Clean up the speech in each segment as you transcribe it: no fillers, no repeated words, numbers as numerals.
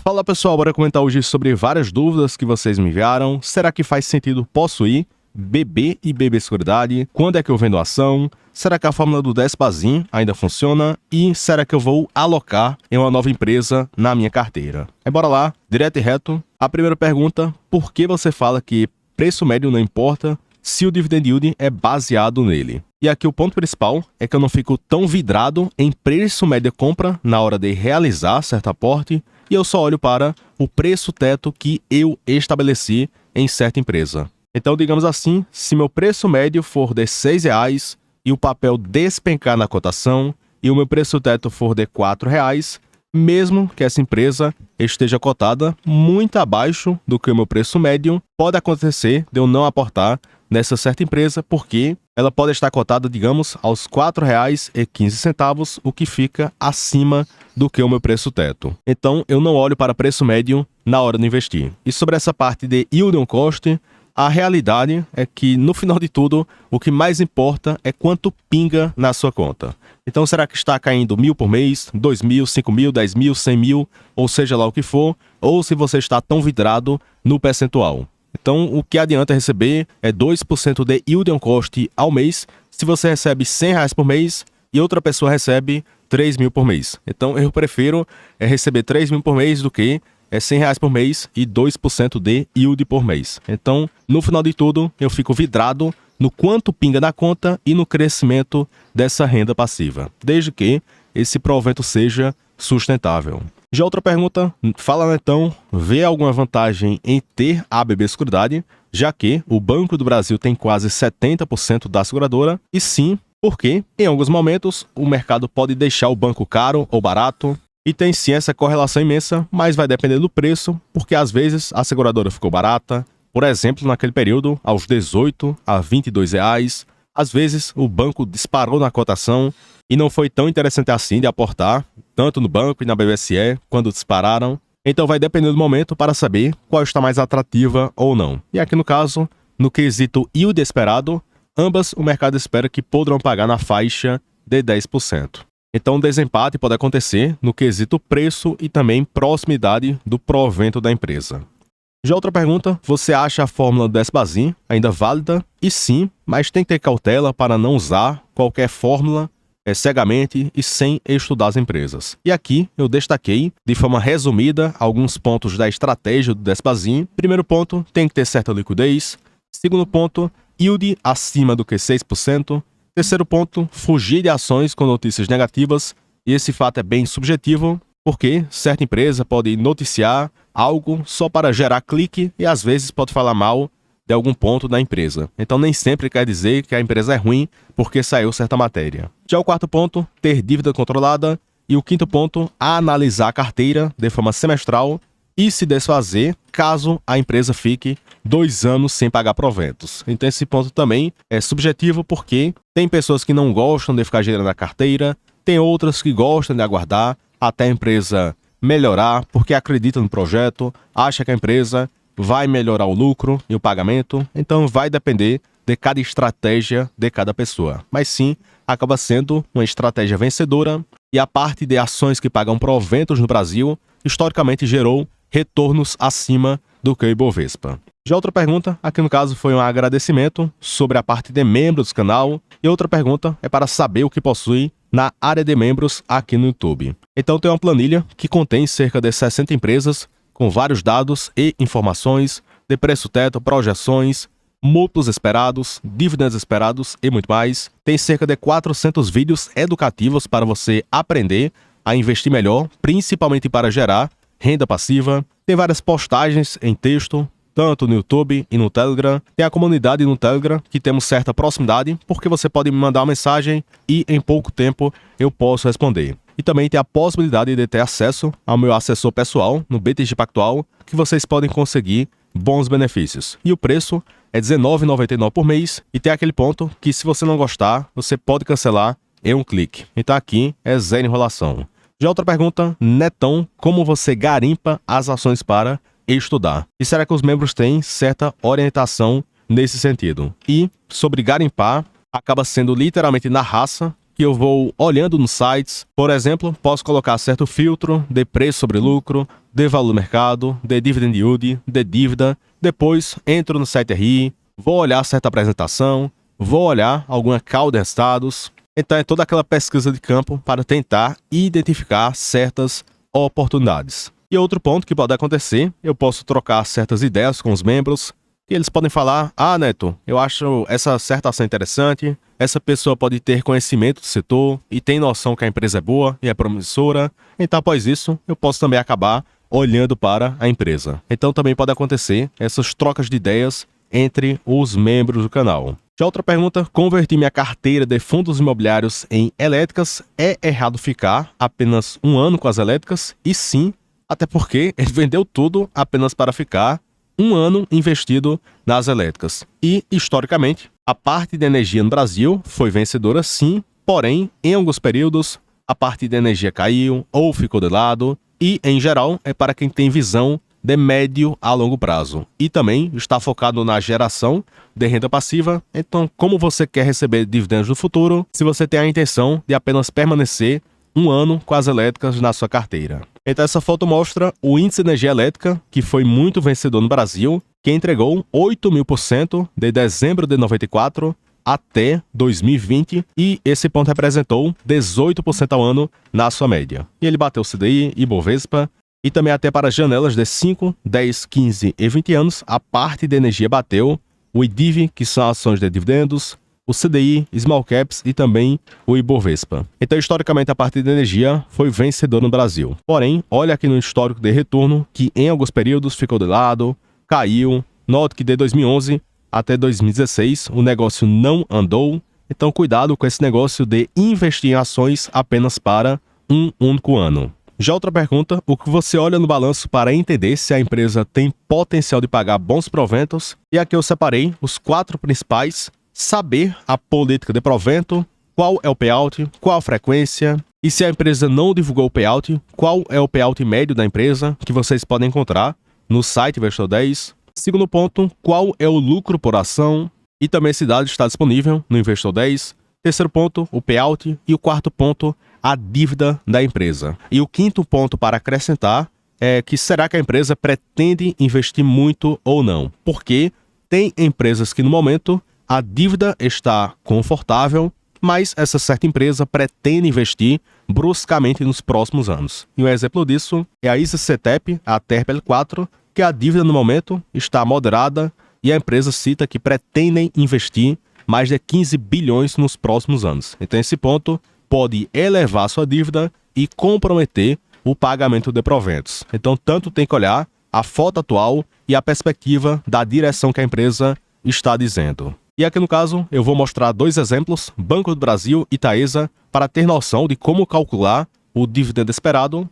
Fala pessoal, bora comentar hoje sobre várias dúvidas que vocês me enviaram. Será que faz sentido possuir BB e BB Seguridade? Quando é que eu vendo a ação? Será que a fórmula do Despazin ainda funciona? E será que eu vou alocar em uma nova empresa na minha carteira? Bora lá, direto e reto. A primeira pergunta, por que você fala que preço médio não importa se o dividend yield é baseado nele? E aqui o ponto principal é que eu não fico tão vidrado em preço médio de compra na hora de realizar certo aporte, e eu só olho para o preço teto que eu estabeleci em certa empresa. Então, digamos assim, se meu preço médio for de R$6 e o papel despencar na cotação e o meu preço teto for de R$4, mesmo que essa empresa esteja cotada muito abaixo do que o meu preço médio, pode acontecer de eu não aportar nessa certa empresa, porque ela pode estar cotada, digamos, aos R$4,15, o que fica acima do que o meu preço teto. Então, eu não olho para preço médio na hora de investir. E sobre essa parte de yield on cost, a realidade é que, no final de tudo, o que mais importa é quanto pinga na sua conta. Então, será que está caindo 1.000 por mês, 2.000, 5.000, 10.000, 100.000, ou seja lá o que for, ou se você está tão vidrado no percentual. Então, o que adianta receber é 2% de yield on cost ao mês, se você recebe R$100 por mês e outra pessoa recebe 3.000 por mês. Então, eu prefiro receber 3.000 por mês do que R$100 por mês e 2% de yield por mês. Então, no final de tudo, eu fico vidrado no quanto pinga na conta e no crescimento dessa renda passiva, desde que esse provento seja sustentável. Já outra pergunta, fala Netão, vê alguma vantagem em ter a BB Seguridade, já que o Banco do Brasil tem quase 70% da seguradora, e sim, porque em alguns momentos o mercado pode deixar o banco caro ou barato, e tem sim essa correlação imensa, mas vai depender do preço, porque às vezes a seguradora ficou barata, por exemplo, naquele período, aos R$18 a R$22, às vezes o banco disparou na cotação e não foi tão interessante assim de aportar, tanto no banco e na BBSE, quando dispararam. Então vai depender do momento para saber qual está mais atrativa ou não. E aqui no caso, no quesito yield esperado, ambas o mercado espera que poderão pagar na faixa de 10%. Então o desempate pode acontecer no quesito preço e também proximidade do provento da empresa. Já outra pergunta, você acha a fórmula do Despazin ainda válida? E sim, mas tem que ter cautela para não usar qualquer fórmula cegamente e sem estudar as empresas. E aqui eu destaquei, de forma resumida, alguns pontos da estratégia do Despazin. Primeiro ponto, tem que ter certa liquidez. Segundo ponto, yield acima do que 6%. Terceiro ponto, fugir de ações com notícias negativas. E esse fato é bem subjetivo, porque certa empresa pode noticiar algo só para gerar clique e às vezes pode falar mal de algum ponto da empresa. Então nem sempre quer dizer que a empresa é ruim porque saiu certa matéria. Já o quarto ponto, ter dívida controlada. E o quinto ponto, analisar a carteira de forma semestral e se desfazer caso a empresa fique 2 anos sem pagar proventos. Então esse ponto também é subjetivo, porque tem pessoas que não gostam de ficar gerando a carteira, tem outras que gostam de aguardar até a empresa melhorar porque acredita no projeto, acha que a empresa vai melhorar o lucro e o pagamento. Então vai depender de cada estratégia de cada pessoa. Mas sim, acaba sendo uma estratégia vencedora, e a parte de ações que pagam proventos no Brasil, historicamente gerou retornos acima do que o Ibovespa. Já outra pergunta, aqui no caso foi um agradecimento sobre a parte de membros do canal, e outra pergunta é para saber o que possui na área de membros aqui no YouTube. Então tem uma planilha que contém cerca de 60 empresas, com vários dados e informações de preço teto, projeções, múltiplos esperados, dividendos esperados e muito mais. Tem cerca de 400 vídeos educativos para você aprender a investir melhor, principalmente para gerar renda passiva. Tem várias postagens em texto, tanto no YouTube e no Telegram. Tem a comunidade no Telegram, que temos certa proximidade, porque você pode me mandar uma mensagem e em pouco tempo eu posso responder. E também tem a possibilidade de ter acesso ao meu assessor pessoal no BTG Pactual, que vocês podem conseguir bons benefícios. E o preço é R$19,99 por mês, e tem aquele ponto que, se você não gostar, você pode cancelar em um clique. Então aqui é zero enrolação. Já outra pergunta, Netão, como você garimpa as ações para estudar? E será que os membros têm certa orientação nesse sentido? E sobre garimpar, acaba sendo literalmente na raça, que eu vou olhando nos sites. Por exemplo, posso colocar certo filtro de preço sobre lucro, de valor do mercado, de dividend yield, de dívida. Depois entro no site RI, vou olhar certa apresentação, vou olhar alguma call de resultados. Então é toda aquela pesquisa de campo para tentar identificar certas oportunidades. E outro ponto que pode acontecer, eu posso trocar certas ideias com os membros, e eles podem falar: ah, Neto, eu acho essa certa ação interessante, essa pessoa pode ter conhecimento do setor e tem noção que a empresa é boa e é promissora, então após isso eu posso também acabar olhando para a empresa. Então também pode acontecer essas trocas de ideias entre os membros do canal. Já outra pergunta: converti minha carteira de fundos imobiliários em elétricas, é errado ficar apenas um ano com as elétricas? E sim, até porque ele vendeu tudo apenas para ficar um ano investido nas elétricas. E, historicamente, a parte de energia no Brasil foi vencedora sim, porém, em alguns períodos, a parte de energia caiu ou ficou de lado, e, em geral, é para quem tem visão de médio a longo prazo. E também está focado na geração de renda passiva. Então, como você quer receber dividendos no futuro, se você tem a intenção de apenas permanecer um ano com as elétricas na sua carteira. Então essa foto mostra o índice de energia elétrica, que foi muito vencedor no Brasil, que entregou 8.000% de dezembro de 94 até 2020, e esse ponto representou 18% ao ano na sua média. E ele bateu o CDI, Ibovespa, e também até para janelas de 5, 10, 15 e 20 anos, a parte de energia bateu o IDIV, que são ações de dividendos, o CDI, Small Caps e também o Ibovespa. Então, historicamente, a parte de energia foi vencedor no Brasil. Porém, olha aqui no histórico de retorno, que em alguns períodos ficou de lado, caiu. Note que de 2011 até 2016 o negócio não andou. Então, cuidado com esse negócio de investir em ações apenas para um único ano. Já outra pergunta: o que você olha no balanço para entender se a empresa tem potencial de pagar bons proventos? E aqui eu separei os 4 principais. Saber a política de provento, qual é o payout, qual a frequência, e se a empresa não divulgou o payout, qual é o payout médio da empresa, que vocês podem encontrar no site Investor 10. Segundo ponto, qual é o lucro por ação, e também esse dado está disponível no Investor 10. Terceiro ponto, o payout, e o quarto ponto, a dívida da empresa. E o quinto ponto para acrescentar é que será que a empresa pretende investir muito ou não? Porque tem empresas que no momento a dívida está confortável, mas essa certa empresa pretende investir bruscamente nos próximos anos. E um exemplo disso é a EasyCetep, a TRPL4, que a dívida no momento está moderada e a empresa cita que pretendem investir mais de 15 bilhões nos próximos anos. Então esse ponto pode elevar sua dívida e comprometer o pagamento de proventos. Então tanto tem que olhar a foto atual e a perspectiva da direção que a empresa está dizendo. E aqui no caso, eu vou mostrar 2 exemplos, Banco do Brasil e Taesa, para ter noção de como calcular o dividendo esperado.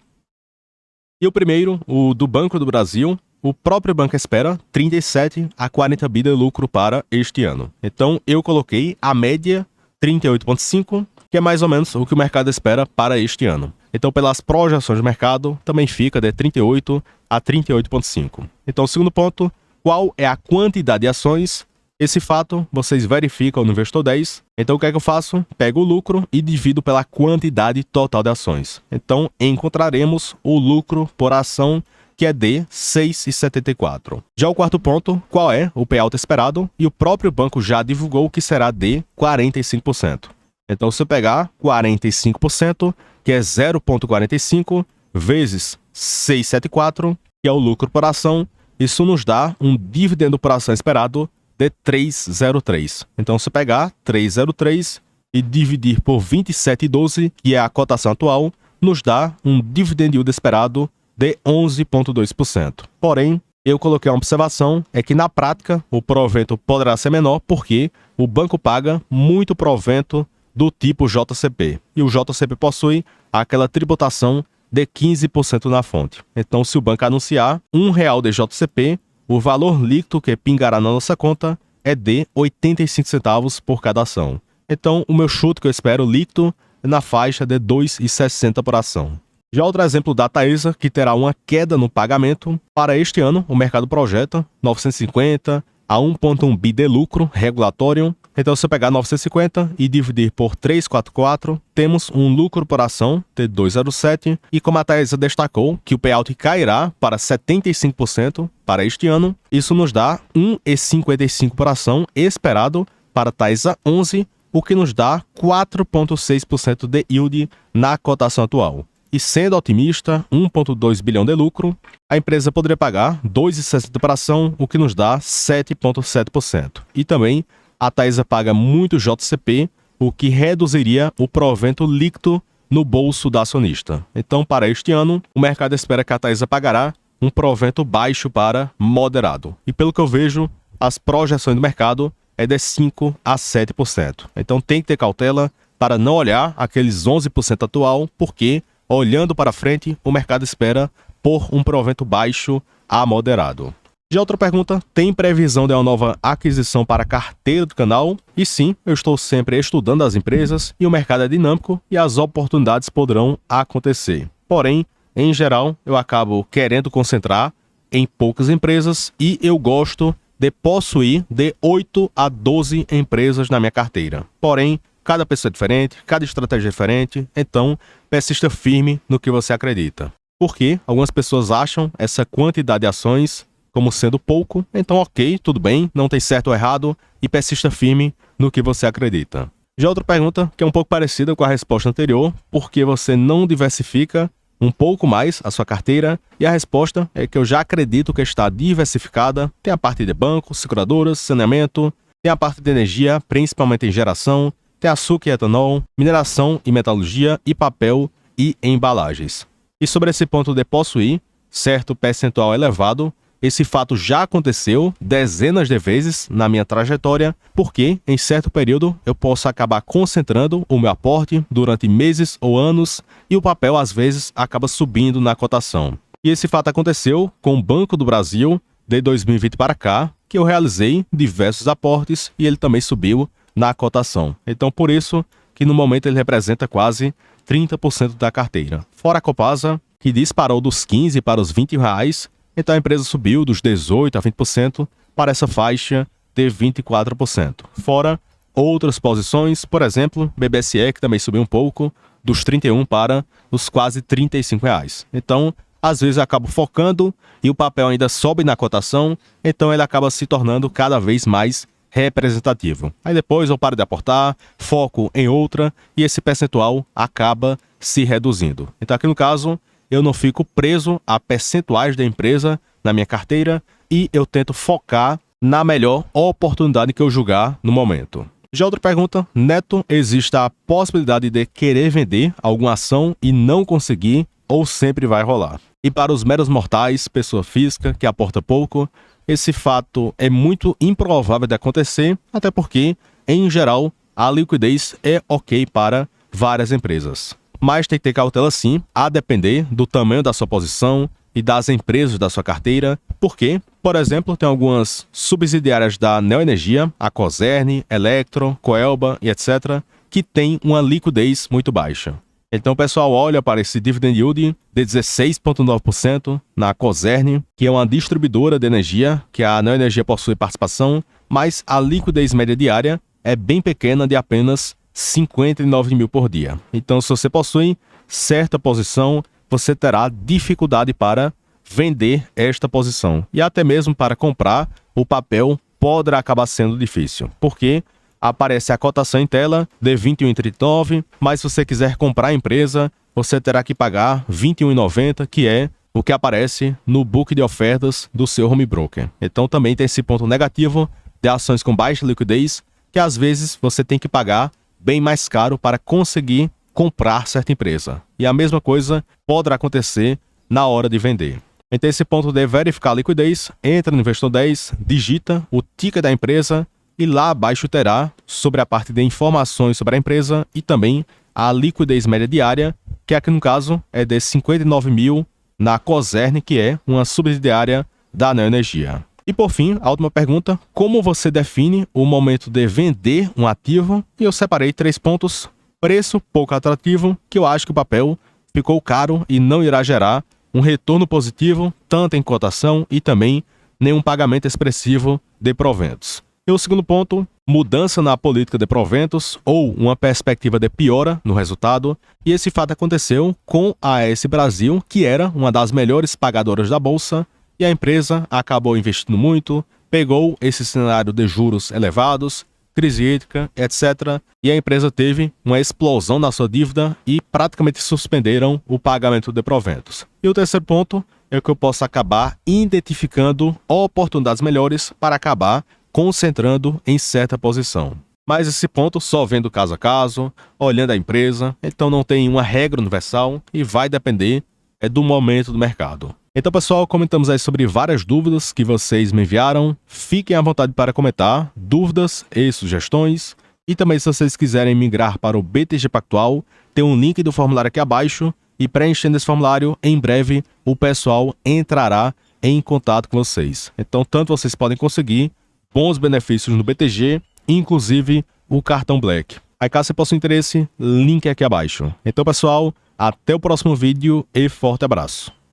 E o primeiro, o do Banco do Brasil, o próprio banco espera 37 a 40 bi de lucro para este ano. Então, eu coloquei a média 38,5, que é mais ou menos o que o mercado espera para este ano. Então, pelas projeções do mercado, também fica de 38 a 38,5. Então, segundo ponto, qual é a quantidade de ações? Esse fato vocês verificam no Investor 10. Então o que é que eu faço? Pego o lucro e divido pela quantidade total de ações. Então encontraremos o lucro por ação, que é de 6,74. Já o quarto ponto, qual é o payout esperado? E o próprio banco já divulgou que será de 45%. Então se eu pegar 45%, que é 0,45 vezes 6,74, que é o lucro por ação, isso nos dá um dividendo por ação esperado de 3,03. Então, se pegar 3,03 e dividir por 27,12, que é a cotação atual, nos dá um dividend yield esperado de 11,2%. Porém, eu coloquei uma observação, é que na prática o provento poderá ser menor porque o banco paga muito provento do tipo JCP. E o JCP possui aquela tributação de 15% na fonte. Então, se o banco anunciar R$1 de JCP, o valor líquido que pingará na nossa conta é de 85 centavos por cada ação. Então, o meu chute que eu espero líquido é na faixa de 2,60 por ação. Já outro exemplo da Taesa, que terá uma queda no pagamento. Para este ano, o mercado projeta 950 a 1,1 bi de lucro regulatório Então, se eu pegar 950 e dividir por 344, temos um lucro por ação de 2,07. E como a Taesa destacou que o payout cairá para 75% para este ano, isso nos dá 1,55 por ação esperado para Taesa 11, o que nos dá 4,6% de yield na cotação atual. E sendo otimista, 1,2 bilhão de lucro, a empresa poderia pagar 2,60 por ação, o que nos dá 7,7%. E também a Taesa paga muito JCP, o que reduziria o provento líquido no bolso da acionista. Então, para este ano, o mercado espera que a Taesa pagará um provento baixo para moderado. E pelo que eu vejo, as projeções do mercado é de 5 a 7%. Então, tem que ter cautela para não olhar aqueles 11% atual, porque olhando para frente, o mercado espera por um provento baixo a moderado. Já outra pergunta, tem previsão de uma nova aquisição para a carteira do canal? E sim, eu estou sempre estudando as empresas e o mercado é dinâmico e as oportunidades poderão acontecer. Porém, em geral, eu acabo querendo concentrar em poucas empresas e eu gosto de possuir de 8 a 12 empresas na minha carteira. Porém, cada pessoa é diferente, cada estratégia é diferente, então persista firme no que você acredita. Porque algumas pessoas acham essa quantidade de ações como sendo pouco, então ok, tudo bem, não tem certo ou errado e persista firme no que você acredita. Já outra pergunta, que é um pouco parecida com a resposta anterior, por que você não diversifica um pouco mais a sua carteira? E a resposta é que eu já acredito que está diversificada, tem a parte de bancos, seguradoras, saneamento, tem a parte de energia, principalmente em geração, tem açúcar e etanol, mineração e metalurgia e papel e embalagens. E sobre esse ponto de possuir certo percentual elevado, esse fato já aconteceu dezenas de vezes na minha trajetória, porque em certo período eu posso acabar concentrando o meu aporte durante meses ou anos e o papel às vezes acaba subindo na cotação. E esse fato aconteceu com o Banco do Brasil de 2020 para cá, que eu realizei diversos aportes e ele também subiu na cotação. Então por isso que no momento ele representa quase 30% da carteira. Fora a Copasa, que disparou dos 15 para os 20 reais, então a empresa subiu dos 18% a 20% para essa faixa de 24%. Fora outras posições, por exemplo, BBSE, que também subiu um pouco, dos 31 para os quase 35 reais. Então, às vezes eu acabo focando e o papel ainda sobe na cotação, então ele acaba se tornando cada vez mais representativo. Aí depois eu paro de aportar, foco em outra e esse percentual acaba se reduzindo. Então aqui no caso, eu não fico preso a percentuais da empresa na minha carteira e eu tento focar na melhor oportunidade que eu julgar no momento. Já outra pergunta, Neto, existe a possibilidade de querer vender alguma ação e não conseguir ou sempre vai rolar? E para os meros mortais, pessoa física que aporta pouco, esse fato é muito improvável de acontecer, até porque, em geral, a liquidez é ok para várias empresas. Mas tem que ter cautela sim, a depender do tamanho da sua posição e das empresas da sua carteira, porque, por exemplo, tem algumas subsidiárias da Neoenergia, a Cosern, Electro, Coelba e etc., que tem uma liquidez muito baixa. Então o pessoal olha para esse dividend yield de 16,9% na Cosern, que é uma distribuidora de energia, que a Neoenergia possui participação, mas a liquidez média diária é bem pequena, de apenas 59 mil por dia. Então, se você possui certa posição, você terá dificuldade para vender esta posição. E até mesmo para comprar o papel poderá acabar sendo difícil, porque aparece a cotação em tela de 21,39, mas se você quiser comprar a empresa, você terá que pagar 21,90, que é o que aparece no book de ofertas do seu home broker. Então, também tem esse ponto negativo de ações com baixa liquidez, que às vezes você tem que pagar bem mais caro para conseguir comprar certa empresa. E a mesma coisa poderá acontecer na hora de vender. Então esse ponto de verificar a liquidez, entra no Investor 10, digita o ticker da empresa e lá abaixo terá sobre a parte de informações sobre a empresa e também a liquidez média diária, que aqui no caso é de 59 mil na Cosern, que é uma subsidiária da Neoenergia. E por fim, a última pergunta, como você define o momento de vender um ativo? E eu separei 3 pontos. Preço pouco atrativo, que eu acho que o papel ficou caro e não irá gerar um retorno positivo, tanto em cotação e também nenhum pagamento expressivo de proventos. E o segundo ponto, mudança na política de proventos ou uma perspectiva de piora no resultado, e esse fato aconteceu com a AS Brasil, que era uma das melhores pagadoras da bolsa, e a empresa acabou investindo muito, pegou esse cenário de juros elevados, crise hídrica, etc. E a empresa teve uma explosão na sua dívida e praticamente suspenderam o pagamento de proventos. E o terceiro ponto é que eu posso acabar identificando oportunidades melhores para acabar concentrando em certa posição. Mas esse ponto só vendo caso a caso, olhando a empresa, então não tem uma regra universal e vai depender do momento do mercado. Então, pessoal, comentamos aí sobre várias dúvidas que vocês me enviaram. Fiquem à vontade para comentar dúvidas e sugestões. E também, se vocês quiserem migrar para o BTG Pactual, tem um link do formulário aqui abaixo. E preenchendo esse formulário, em breve o pessoal entrará em contato com vocês. Então, tanto vocês podem conseguir bons benefícios no BTG, inclusive o cartão Black. Aí, caso você possa interesse, link aqui abaixo. Então, pessoal, até o próximo vídeo e forte abraço.